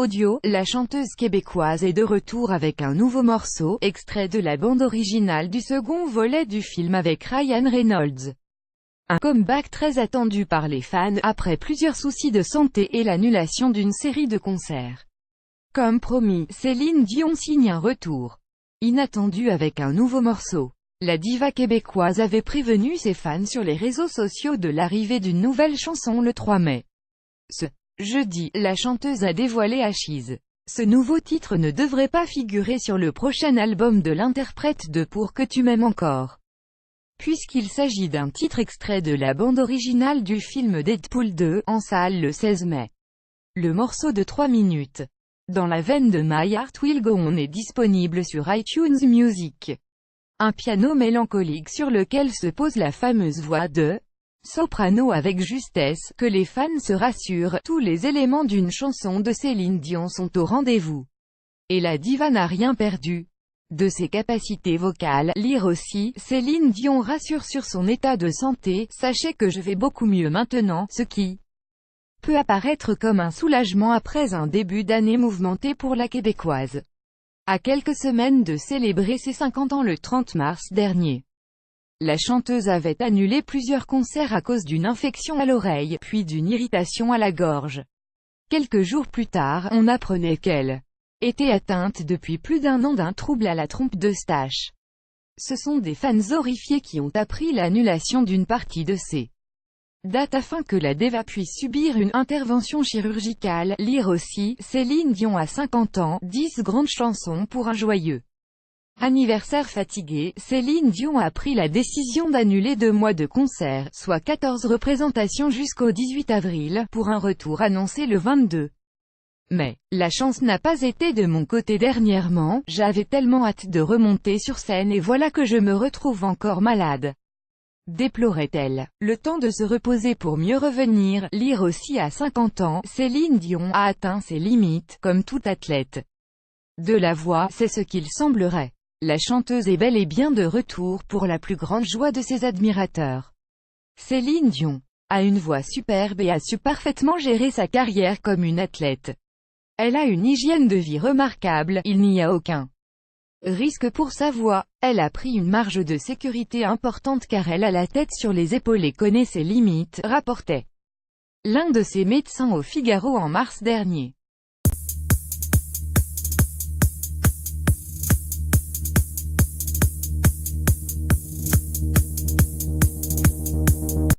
audio, la chanteuse québécoise est de retour avec un nouveau morceau, extrait de la bande originale du second volet du film avec Ryan Reynolds. Un comeback très attendu par les fans, après plusieurs soucis de santé et l'annulation d'une série de concerts. Comme promis, Céline Dion signe un retour inattendu avec un nouveau morceau. La diva québécoise avait prévenu ses fans sur les réseaux sociaux de l'arrivée d'une nouvelle chanson le 3 mai. Ce jeudi, la chanteuse a dévoilé Ashes. Ce nouveau titre ne devrait pas figurer sur le prochain album de l'interprète de Pour que tu m'aimes encore, puisqu'il s'agit d'un titre extrait de la bande originale du film Deadpool 2, en salle le 16 mai. Le morceau de 3 minutes, dans la veine de My Heart Will Go On, est disponible sur iTunes Music. Un piano mélancolique sur lequel se pose la fameuse voix de soprano avec justesse, que les fans se rassurent, tous les éléments d'une chanson de Céline Dion sont au rendez-vous. Et la diva n'a rien perdu de ses capacités vocales. Lire aussi, Céline Dion rassure sur son état de santé, sachez que je vais beaucoup mieux maintenant, ce qui peut apparaître comme un soulagement après un début d'année mouvementé pour la Québécoise. À quelques semaines de célébrer ses 50 ans le 30 mars dernier, la chanteuse avait annulé plusieurs concerts à cause d'une infection à l'oreille, puis d'une irritation à la gorge. Quelques jours plus tard, on apprenait qu'elle était atteinte depuis plus d'un an d'un trouble à la trompe d'Eustache. Ce sont des fans horrifiés qui ont appris l'annulation d'une partie de ses dates afin que la diva puisse subir une intervention chirurgicale. Lire aussi, Céline Dion a 50 ans, 10 grandes chansons pour un joyeux anniversaire fatigué. Céline Dion a pris la décision d'annuler 2 mois de concert, soit 14 représentations jusqu'au 18 avril, pour un retour annoncé le 22 mai. La chance n'a pas été de mon côté dernièrement, j'avais tellement hâte de remonter sur scène et voilà que je me retrouve encore malade, déplorait-elle. Le temps de se reposer pour mieux revenir. Lire aussi, à 50 ans, Céline Dion a atteint ses limites, comme tout athlète de la voix, c'est ce qu'il semblerait. La chanteuse est bel et bien de retour, pour la plus grande joie de ses admirateurs. Céline Dion a une voix superbe et a su parfaitement gérer sa carrière comme une athlète. Elle a une hygiène de vie remarquable, il n'y a aucun risque pour sa voix. Elle a pris une marge de sécurité importante car elle a la tête sur les épaules et connaît ses limites, rapportait l'un de ses médecins au Figaro en mars dernier.